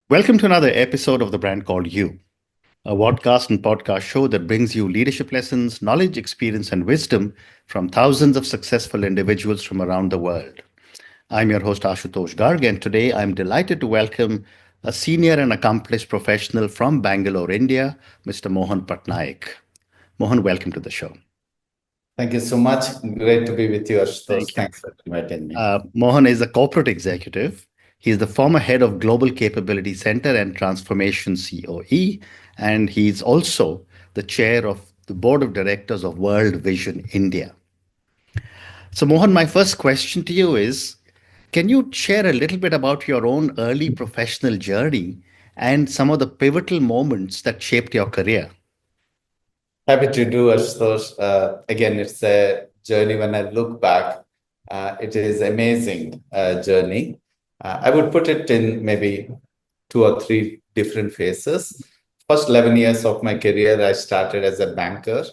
Welcome to another episode of The Brand Called You, a podcast and podcast show that brings you leadership lessons, knowledge, experience, and wisdom from thousands of successful individuals from around the world. I'm your host, Ashutosh Garg, and today I'm delighted to welcome a senior and accomplished professional from Bangalore, India, Mr. Mohan Patnaik. Mohan, welcome to the show. Thank you so much. Great to be with you, Ashutosh. Thank you. Thanks for inviting me. Mohan is a corporate executive. He's the former head of Global Capability Center and Transformation COE, and he's also the chair of the board of directors of World Vision India. So, Mohan, my first question to you is, can you share a little bit about your own early professional journey and some of the pivotal moments that shaped your career? Happy to do, Ashutosh. Again, it's a journey. When I look back, it is amazing journey. I would put it in maybe two or three different phases. First 11 years of my career, I started as a banker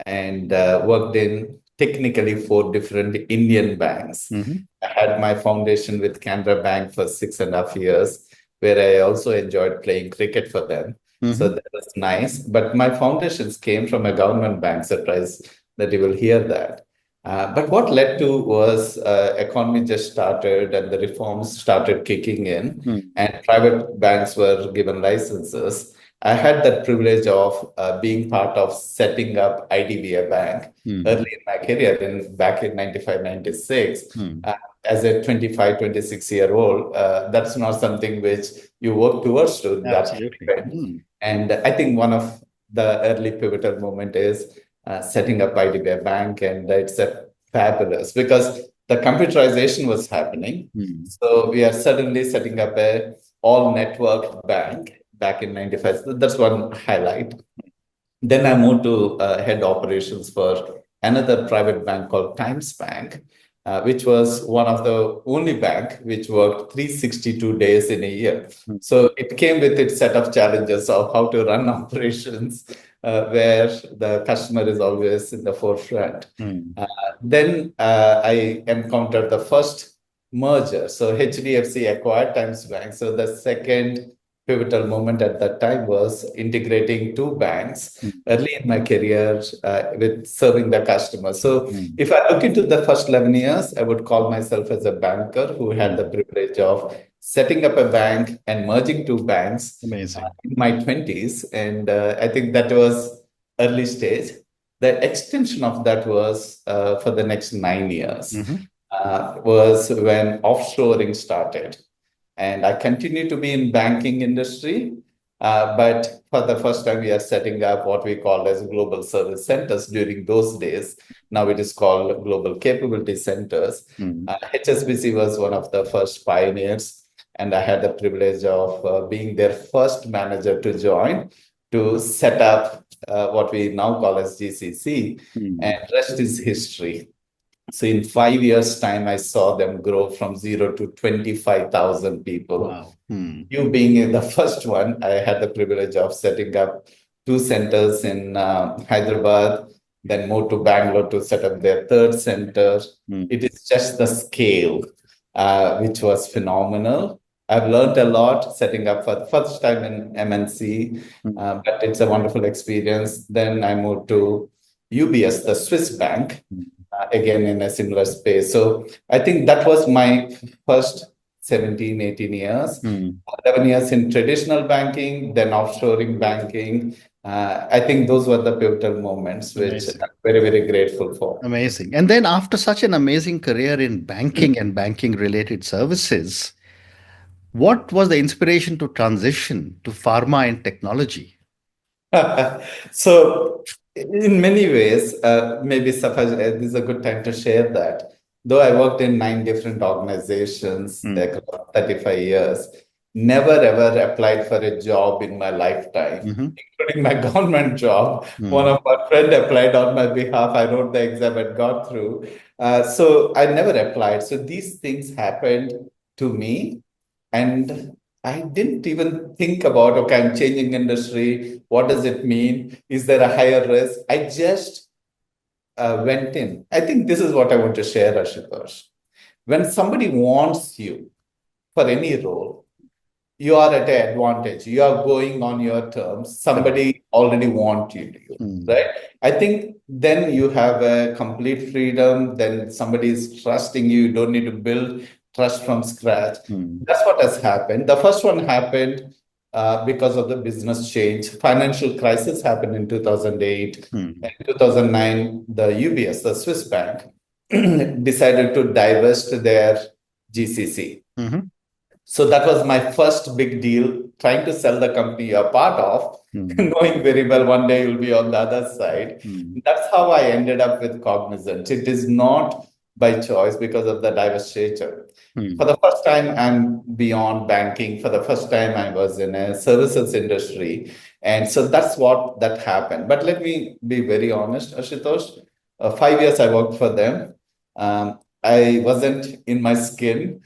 and worked in technically four different Indian banks. Mm-hmm. I had my foundation with Canara Bank for 6.5 years, where I also enjoyed playing cricket for them. So Mm-hmm. that was nice. But my foundations came from a government bank. Surprise that you will hear that. But what led to was economy just started and the reforms started kicking in, and private banks were given licenses. I had that privilege of being part of setting up IDBI Bank Mm-hmm. early in my career, back in 95, 96. Mm-hmm. As a 25, 26-year-old, that's not something which you work towards to that Absolutely. event. And I think one of the early pivotal moment is setting up IDBI Bank, and it's a fabulous because the computerization was happening. Mm-hmm. So we are suddenly setting up a all network bank back in 95. So that's one highlight. Then I moved to head operations for another private bank called Times Bank, which was one of the only bank which worked 362 days in a year. So it came with its set of challenges of how to run operations where the customer is always in the forefront. Mm-hmm. Then I encountered the first merger. So HDFC acquired Times Bank. So the second pivotal moment at that time was integrating two banks early in my career with serving the customer. So Mm-hmm. if I look into the first 11 years, I would call myself as a banker who had Mm-hmm. the privilege of setting up a bank and merging two banks Amazing. in my 20s. And I think that was early stage. The extension of that was for the next 9 years, Mm-hmm. was when offshoring started. And I continue to be in banking industry, but for the first time, we are setting up what we call as global service centers during those days. Now it is called global capability centers. Mm-hmm. HSBC was one of the first pioneers, and I had the privilege of being their first manager to join to set up what we now call as GCC, and rest is history. So in 5 years' time, I saw them grow from zero to 25,000 people. Wow. Mm-hmm. You being in the first one, I had the privilege of setting up two centers in Hyderabad, then moved to Bangalore to set up their third center. It is just the scale, which was phenomenal. I've learned a lot setting up for the first time in MNC, but it's a wonderful experience. Then I moved to UBS, the Swiss bank, again in a similar space. So I think that was my first 17, 18 years, 11 years in traditional banking, then offshoring banking. I think those were the pivotal moments, which Amazing. I'm very, very grateful for. Amazing. And then after such an amazing career in banking and banking related services, what was the inspiration to transition to pharma and technology? So, in many ways, maybe Safaj, this is a good time to share that. Though I worked in 9 different organizations Mm. across 35 years, never ever applied for a job in my lifetime, Mhm. including my government job. One Mm. of my friend applied on my behalf. I wrote the exam and got through. So I never applied. So these things happened to me. And I didn't even think about, okay, I'm changing industry. What does it mean? Is there a higher risk? I just went in. I think this is what I want to share, Ashutosh. When somebody wants you for any role, you are at an advantage. You are going on your terms. Somebody already want you, right? I think then you have a complete freedom. Then somebody is trusting you. You don't need to build trust from scratch. That's what has happened. The first one happened because of the business change. Financial crisis happened in 2008. In 2009, the UBS, the Swiss bank, decided to divest their GCC. So that was my first big deal, trying to sell the company you're part of, knowing very well one day you'll be on the other side. That's how I ended up with Cognizant. It is not by choice because of the divestiture. For the first time, I'm beyond banking. For the first time, I was in a services industry. And so that's what that happened. But let me be very honest, Ashutosh. 5 years I worked for them. I wasn't in my skin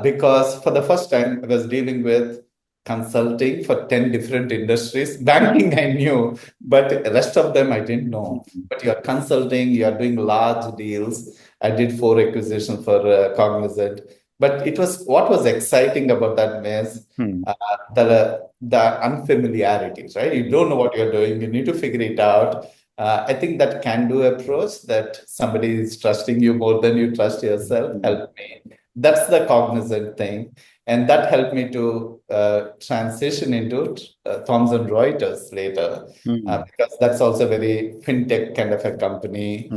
because for the first time I was dealing with consulting for 10 different industries. Banking I knew, but the rest of them I didn't know. But you're consulting, you're doing large deals. I did 4 acquisitions for Cognizant. But it was what was exciting about that is the unfamiliarities, right? You don't know what you're doing. You need to figure it out. I think that can-do approach that somebody is trusting you more than you trust yourself helped me. That's the Cognizant thing. And that helped me to transition into Thomson Reuters later, because that's also very fintech kind of a company,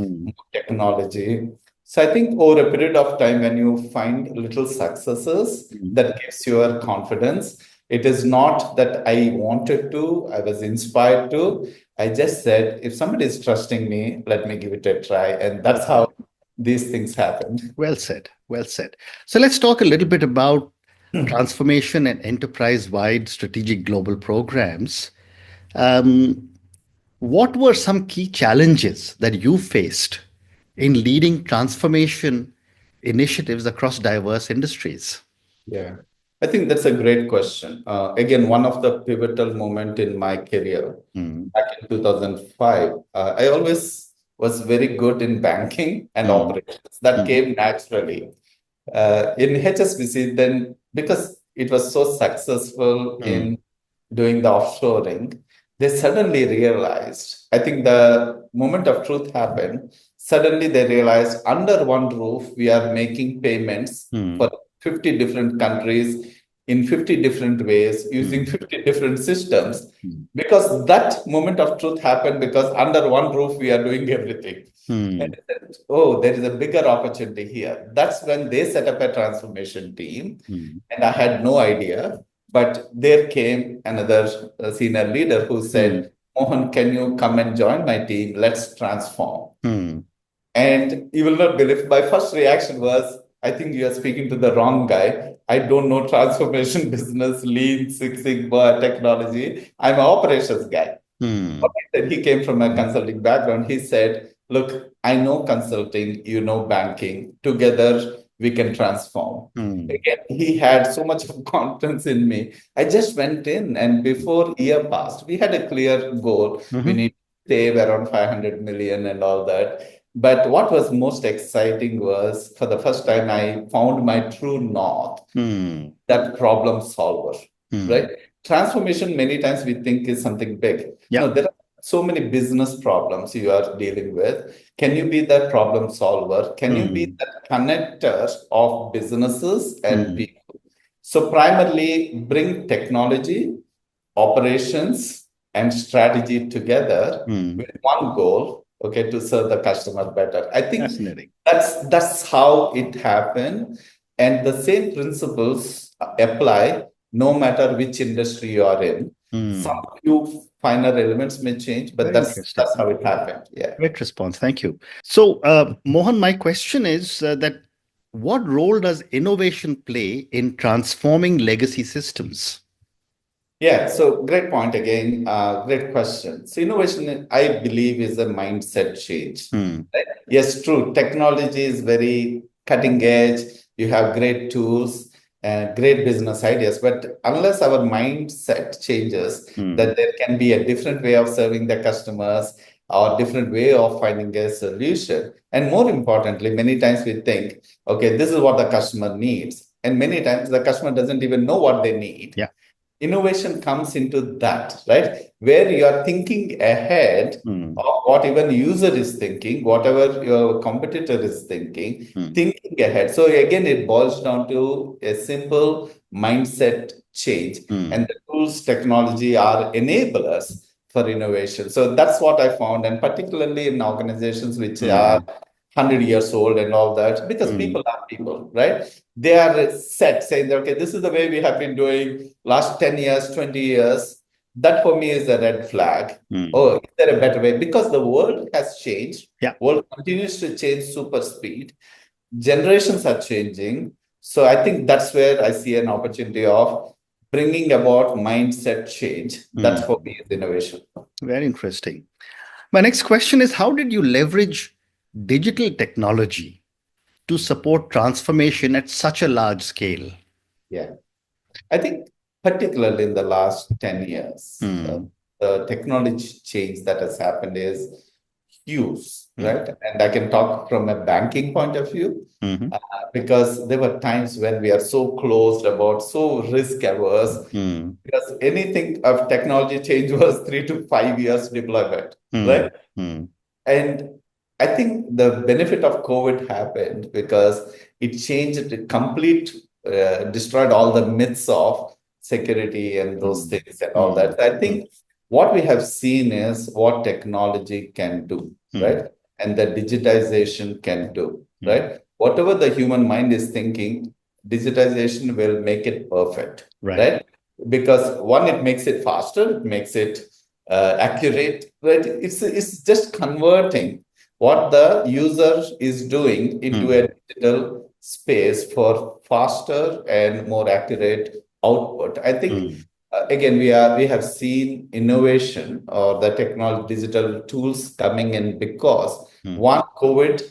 technology. So I think over a period of time, when you find little successes, that gives you a confidence. It is not that I wanted to, I was inspired to. I just said, if somebody is trusting me, let me give it a try. And that's how these things happened. Well said. Well said. So let's talk a little bit about transformation and enterprise-wide strategic global programs. Um, what were some key challenges that you faced in leading transformation initiatives across diverse industries? Yeah, I think that's a great question. Again, one of the pivotal moment in my career back in 2005. I always was very good in banking and operations. That came naturally. In HSBC, then because it was so successful in doing the offshoring, they suddenly realized, I think the moment of truth happened, suddenly they realized under one roof, we are making payments for 50 different countries in 50 different ways using 50 different systems. Because that moment of truth happened because under one roof, we are doing everything. And they said, oh, there is a bigger opportunity here. That's when they set up a transformation team. And I had no idea. But there came another senior leader who said, Mohan, can you come and join my team? Let's transform. And you will not believe, my first reaction was, I think you are speaking to the wrong guy. I don't know transformation business, lean, Six Sigma, technology. I'm an operations guy. But he came from a consulting background. He said, look, I know consulting, you know banking. Together, we can transform. Again, he had so much of confidence in me. I just went in, and before year passed, we had a clear goal. We need to save around 500 million and all that. But what was most exciting was for the first time, I found my true north, that problem solver, right? Transformation, many times we think is something big. Yeah. No, there are so many business problems you are dealing with. Can you be that problem solver? Can you be that connector of businesses and people? So primarily bring technology, operations, and strategy together with one goal, okay, to serve the customer better. I think Fascinating. that's how it happened. And the same principles apply no matter which industry you are in. Some few finer elements may change, but Very that's interesting. how it happened. Yeah. Great response. Thank you. So, Mohan, my question is that what role does innovation play in transforming legacy systems? Yeah, so great point again. Great question. So innovation, I believe, is a mindset change. Right? Yes, true. Technology is very cutting edge. You have great tools and great business ideas, but unless our mindset changes, that there can be a different way of serving the customers or different way of finding a solution. And more importantly, many times we think, okay, this is what the customer needs. and many times the customer doesn't even know what they need. Yeah. Innovation comes into that, right? Where you are thinking ahead of what even user is thinking, whatever your competitor is thinking, thinking ahead. So again, it boils down to a simple mindset change, and the tools, technology are enablers for innovation. So that's what I found, and particularly in organizations which are 100 years old and all that, because people are people, right? They are set saying that, okay, this is the way we have been doing last 10 years, 20 years. That for me is a red flag. Oh, is there a better way? Because the world has changed. Yeah. World continues to change super speed. Generations are changing. So I think that's where I see an opportunity of bringing about mindset change. That for me is innovation. Very interesting. My next question is, how did you leverage digital technology to support transformation at such a large scale? Yeah. I think particularly in the last 10 years, the technology change that has happened is huge, right? And I can talk from a banking point of view, because there were times when we are so closed about, so risk averse, because anything of technology change was 3 to 5 years deployment, right? And I think the benefit of COVID happened because it changed, it complete, destroyed all the myths of security and those things and all that. I think what we have seen is what technology can do, right? And the digitization can do, right? Whatever the human mind is thinking, digitization will make it perfect, right? Because one, it makes it faster, it makes it accurate, right? It's just converting what the user is doing into a digital space for faster and more accurate output. I think again we have seen innovation or the technology digital tools coming in because one, COVID,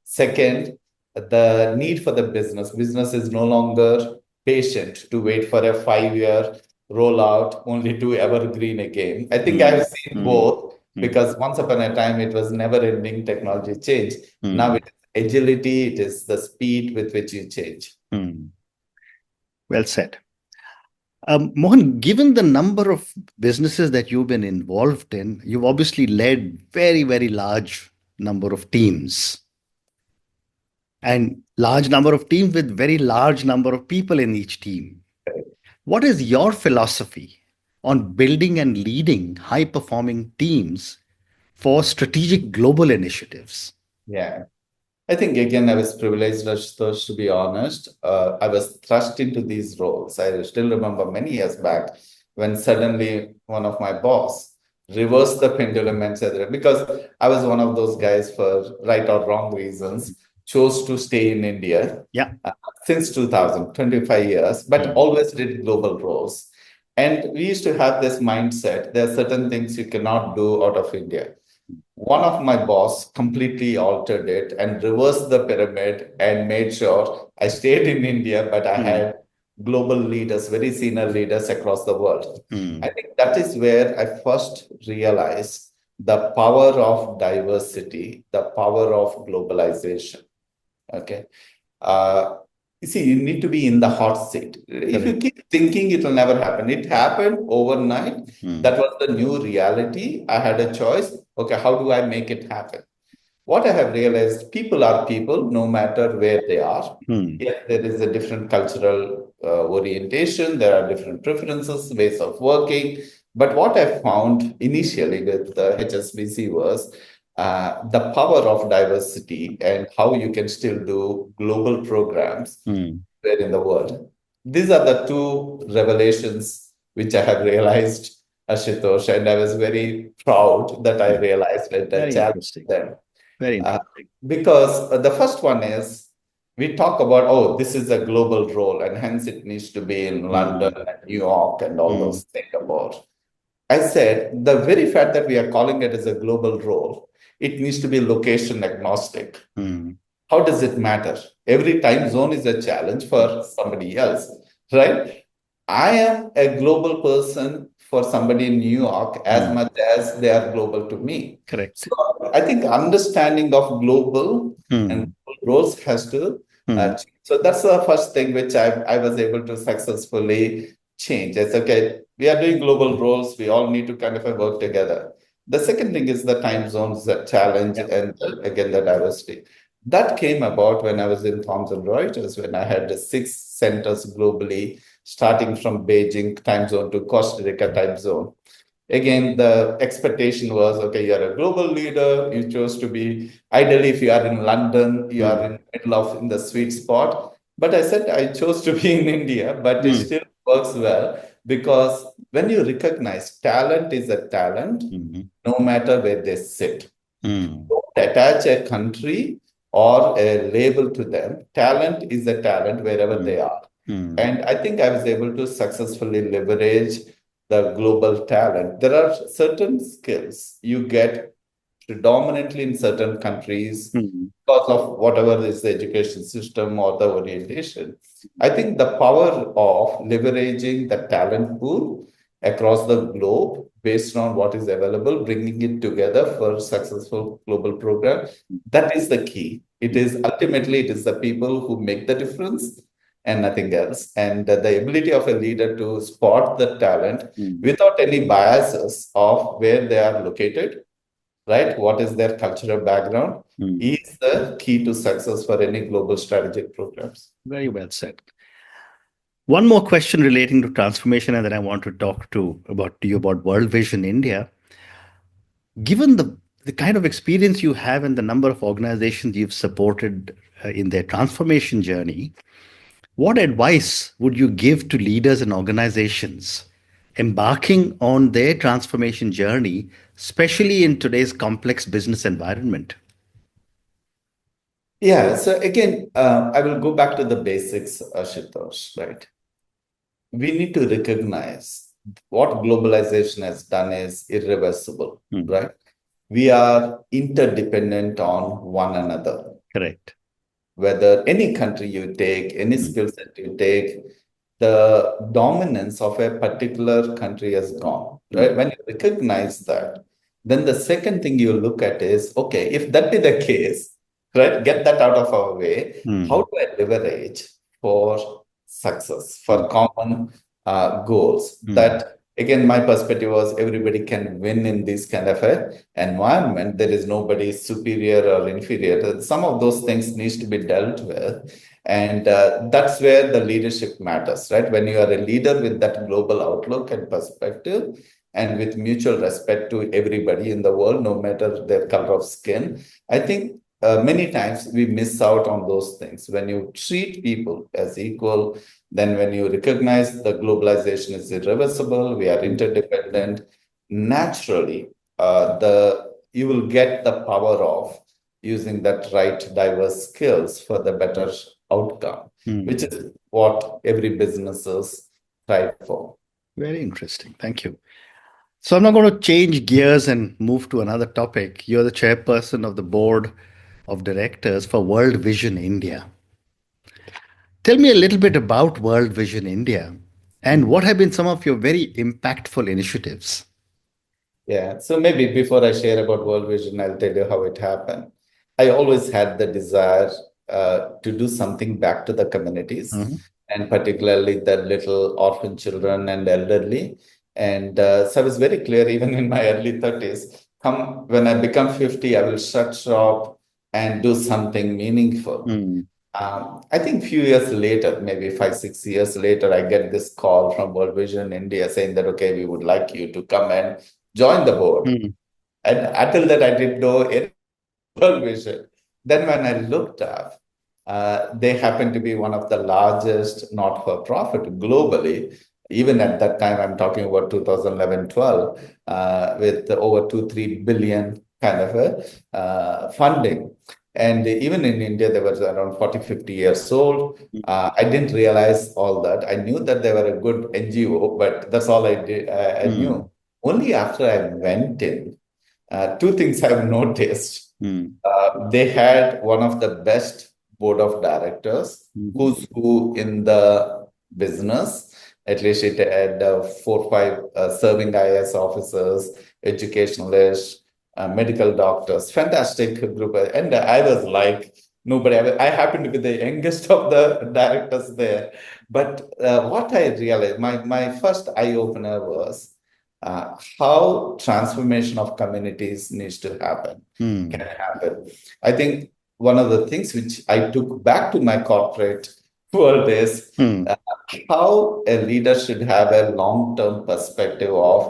second, the need for the business is no longer patient to wait for a 5 year rollout only to evergreen again. I think I've seen both, because once upon a time it was never ending technology change. Now it is agility, it is the speed with which you change. Well said. Mohan, given the number of businesses that you've been involved in, you've obviously led very, very large number of teams and large number of teams with very large number of people in each team. What is your philosophy on building and leading high performing teams for strategic global initiatives? Yeah. I think again, I was privileged, Ashutosh, to be honest. I was thrust into these roles. I still remember many years back when suddenly one of my boss reversed the pendulum and said, because I was one of those guys for right or wrong reasons, chose to stay in India Yeah. Since 2000, 25 years, but always did global roles. And we used to have this mindset, there are certain things you cannot do out of India. One of my boss completely altered it and reversed the pyramid and made sure I stayed in India, but I had global leaders, very senior leaders across the world. I think that is where I first realized the power of diversity, the power of globalization. Okay. You see, you need to be in the hot seat. If you keep thinking it will never happen, it happened overnight. That was the new reality. I had a choice. Okay, how do I make it happen? What I have realized, people are people, no matter where they are. Yes, there is a different cultural orientation. There are different preferences, ways of working. But what I found initially with HSBC was the power of diversity and how you can still do global programs where in the world. These are the two revelations which I have realized, Ashutosh, and I was very proud that I realized it and Very challenged interesting. them. Very interesting. Because the first one is we talk about, oh, this is a global role, and hence it needs to be in London and New York and all those Singapore. I said the very fact that we are calling it as a global role, it needs to be location agnostic. How does it matter? Every time zone is a challenge for somebody else, right? I am a global person for somebody in New York as much as they are global to me. Correct. So I think understanding of global and global roles has to Hmm. So that's the first thing which I was able to successfully change. It's okay, we are doing global roles, we all need to kind of work together. The second thing is the time zones challenge Yeah. and again the diversity. That came about when I was in Thomson Reuters, when I had the 6 centers globally, starting from Beijing time zone to Costa Rica time zone. Again, the expectation was, okay, you're a global leader. You chose to be, ideally, if you are in London, you are Hmm. in middle of in the sweet spot. But I said I chose to be in India, but it Hmm. still works well because when you recognize talent is a talent, Hmm. no matter where they sit. Hmm. Don't attach a country or a label to them. Talent is a talent wherever Hmm. they are. Hmm. And I think I was able to successfully leverage the global talent. There are certain skills you get predominantly in certain countries Hmm. because of whatever is the education system or the orientation. I think the power of leveraging the talent pool across the globe based on what is available, bringing it together for successful global program, that is the key. It is ultimately it is the people who make the difference and nothing else. And the ability of a leader to spot the talent Hmm. without any biases of where they are located, right? What is their cultural background Hmm. is the key to success for any global strategic programs. Very well said. One more question relating to transformation, and then I want to talk to you about World Vision India. Given the kind of experience you have and the number of organizations you've supported in their transformation journey, what advice would you give to leaders and organizations embarking on their transformation journey, especially in today's complex business environment? Yeah, so again, I will go back to the basics, Ashutosh, right? We need to recognize what globalization has done is irreversible, Hmm. right? We are interdependent on one another. Correct. Whether any country you take, any Hmm. skill set you take, the dominance of a particular country has gone, Hmm. right? When you recognize that, then the second thing you look at is, okay, if that be the case, right, get that out of our way. Hmm. How do I leverage for success, Hmm. for common goals? Hmm. That again, my perspective was everybody can win in this kind of a environment. There is nobody superior or inferior. Some of those things needs to be dealt with, and that's where the leadership matters, right? When you are a leader with that global outlook and perspective, and with mutual respect to everybody in the world, no matter their color of skin, I think many times we miss out on those things. When you treat people as equal, then when you recognize the globalization is irreversible, we are interdependent, naturally, the you will get the power of using that right diverse skills for the better outcome, which Hmm. is what every businesses strive for. Very interesting. Thank you. So I'm now going to change gears and move to another topic. You're the chairperson of the board of directors for World Vision India. Tell me a little bit about World Vision India and Mm. what have been some of your very impactful initiatives? Yeah, so maybe before I share about World Vision, I'll tell you how it happened. I always had the desire to do something back to the communities, Mhm. and particularly the little orphan children and elderly. And so I was very clear, even in my early 30s, come when I become 50, I will shut shop and do something meaningful. Mm. I think few years later, maybe 5, 6 years later, I get this call from World Vision India saying that, okay, we would like you to come and join the board. Mm. And until that, I didn't know any World Vision. Then when I looked up, they happen to be one of the largest not-for-profit globally. Even at that time, I'm talking about 2011, 12, with over 2, 3 billion kind of a funding. And even in India, they were around 40, 50 years old. I didn't realize all that. I knew that they were a good NGO, but that's all I did. I Mm. knew. Only after I went in, two things I've noticed. Mm. They had one of the best board of directors, Mhm. who's who in the business. At least it had 4, 5 serving IS officers, educationalists, medical doctors, fantastic group. And I was like, nobody. I happen to be the youngest of the directors there. But what I realized, my first eye opener was how transformation of communities needs to happen, can Mm. happen. I think one of the things which I took back to my corporate world is Mm. uh, how a leader should have a long-term perspective of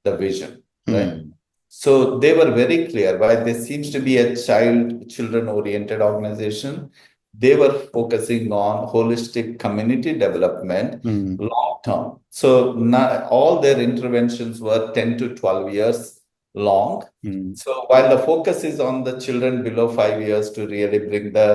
the vision, right? Mm. So they were very clear. While there seems to be a children oriented organization, they were focusing on holistic community development Mm. long term. So all their interventions were 10 to 12 years long. Mm. So while the focus is on the children below 5 years to really bring the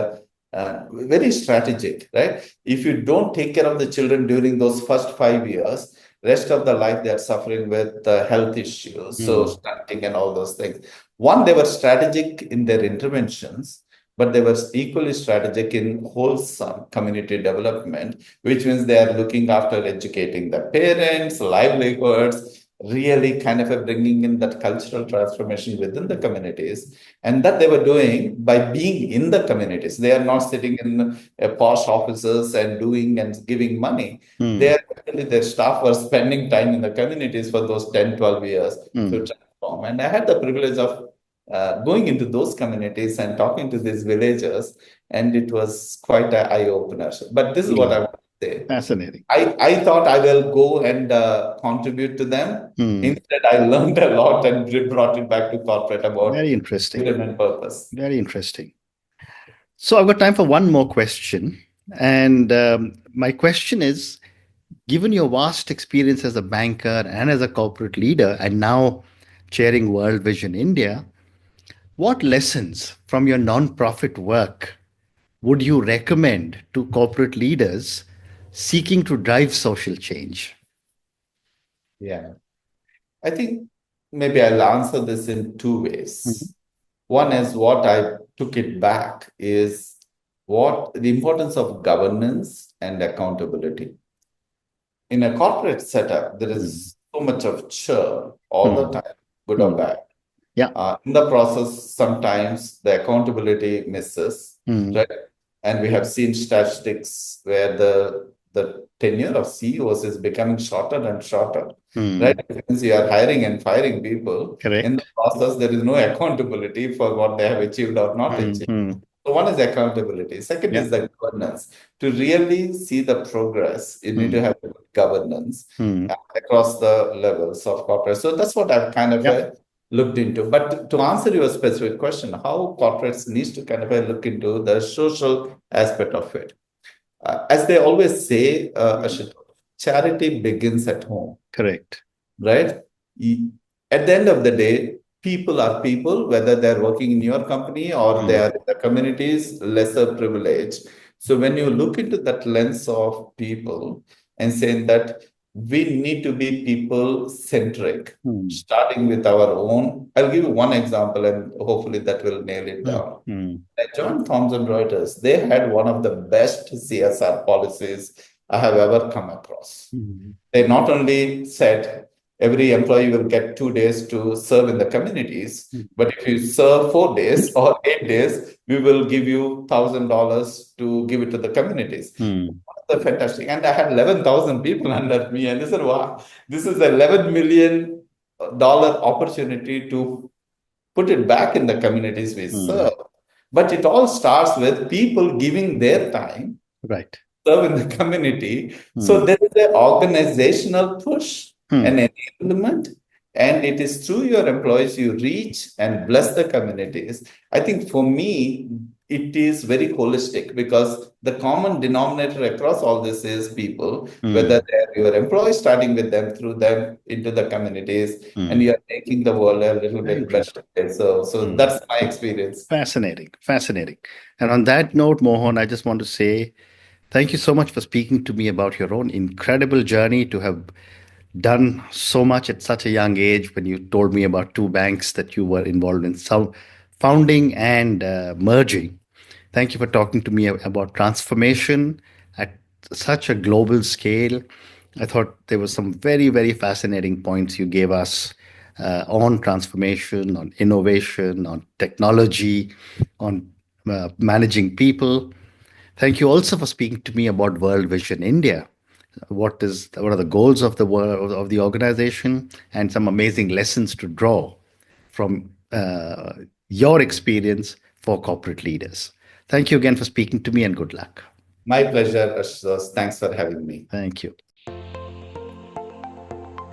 very strategic, right? If you don't take care of the children during those first 5 years, rest of the life they are suffering with health issues, so Mm. stunting and all those things. One, they were strategic in their interventions, but they were equally strategic in wholesome community development, which means they are looking after educating the parents, livelihoods, really kind of bringing in that cultural transformation within the communities. And that they were doing by being in the communities. They are not sitting in posh offices and doing and giving money. They Mm. are actually, their staff were spending time in the communities for those 10, 12 years to Mm. transform. And I had the privilege of going into those communities and talking to these villagers, and it was quite an eye opener. But this is what I Mm. want to say. Fascinating. I thought I will go and contribute to them. Mm. Instead, I learned a lot and brought it back to corporate about Very interesting. vision and purpose. Very interesting. So I've got time for one more question. And my question is, given your vast experience as a banker and as a corporate leader, and now chairing World Vision India, what lessons from your nonprofit work would you recommend to corporate leaders seeking to drive social change? Yeah. I think maybe I'll answer this in two Mhm. ways. One is what I took it back is what the importance of governance and accountability. In a corporate setup, there Mm. is so much of churn all the Mm. time, good or Mm. bad. Yeah. In the process, sometimes the accountability misses, Mm. right? And we have seen statistics where the tenure of CEOs is becoming shorter and shorter, right? Mm. Since you are hiring and firing people, in the Correct. process, there is no accountability for what they have achieved or not Mm. achieved. Mm. So one is accountability. Second Yeah. is the governance. To really see the progress, you need to Mm. have good governance Mm. across the levels of corporate. So that's what I've kind of Yeah. looked into. But to answer your specific question, how corporates needs to kind of look into the social aspect of it. As they always say, Mm. Ashutosh, charity begins at home, Correct. right? Y- At the end of the day, people are people, whether they're working in your company or they Mm. are in the communities, lesser privilege. So when you look into that lens of people and saying that we need to be people centric, Mm. starting with our own. I'll give you one example and hopefully that will nail it Mm. down. Mm. At John Thomson Reuters, they had one of the best CSR policies I have ever come across. Mm. They not only said every employee will get 2 days to serve in the communities, Mm. but if you serve 4 days or 8 days, we will give you $1,000 to give it to the communities. Mm. That's fantastic. And I had 11,000 people under me, and they said, wow, this is $11 million opportunity to put it back in the communities we Mm. serve. But it all starts with people giving their time Right. serve in the community. So Mm. there is an organizational push Mm. and enablement, and it is through your employees you reach and bless the communities. I think for me, it is very holistic because the common denominator across all this is people, whether Mm. they're your employees, starting with them through them into the communities, and Mm. you are making the world a little Very bit better. interesting. So Mm. that's my experience. Fascinating. Fascinating. And on that note, Mohan, I just want to say thank you so much for speaking to me about your own incredible journey to have done so much at such a young age when you told me about two banks that you were involved in so founding and merging. Thank you for talking to me about transformation at such a global scale. I thought there were some very, very fascinating points you gave us on transformation, on innovation, on technology, on managing people. Thank you also for speaking to me about World Vision India. What are the goals of the organization, and some amazing lessons to draw from your experience for corporate leaders. Thank you again for speaking to me, and good luck. My pleasure, Ashutosh. Thanks for having me. Thank you.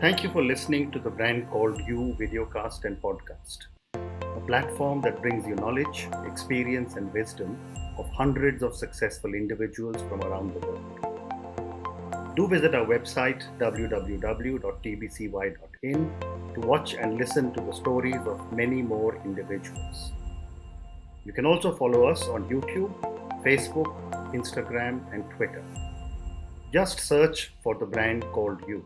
Thank you for listening to the Brand Called You videocast and podcast, a platform that brings you knowledge, experience, and wisdom of hundreds of successful individuals from around the world. Do visit our website www.tbcy.in to watch and listen to the stories of many more individuals. You can also follow us on YouTube, Facebook, Instagram, and Twitter. Just search for the Brand Called You.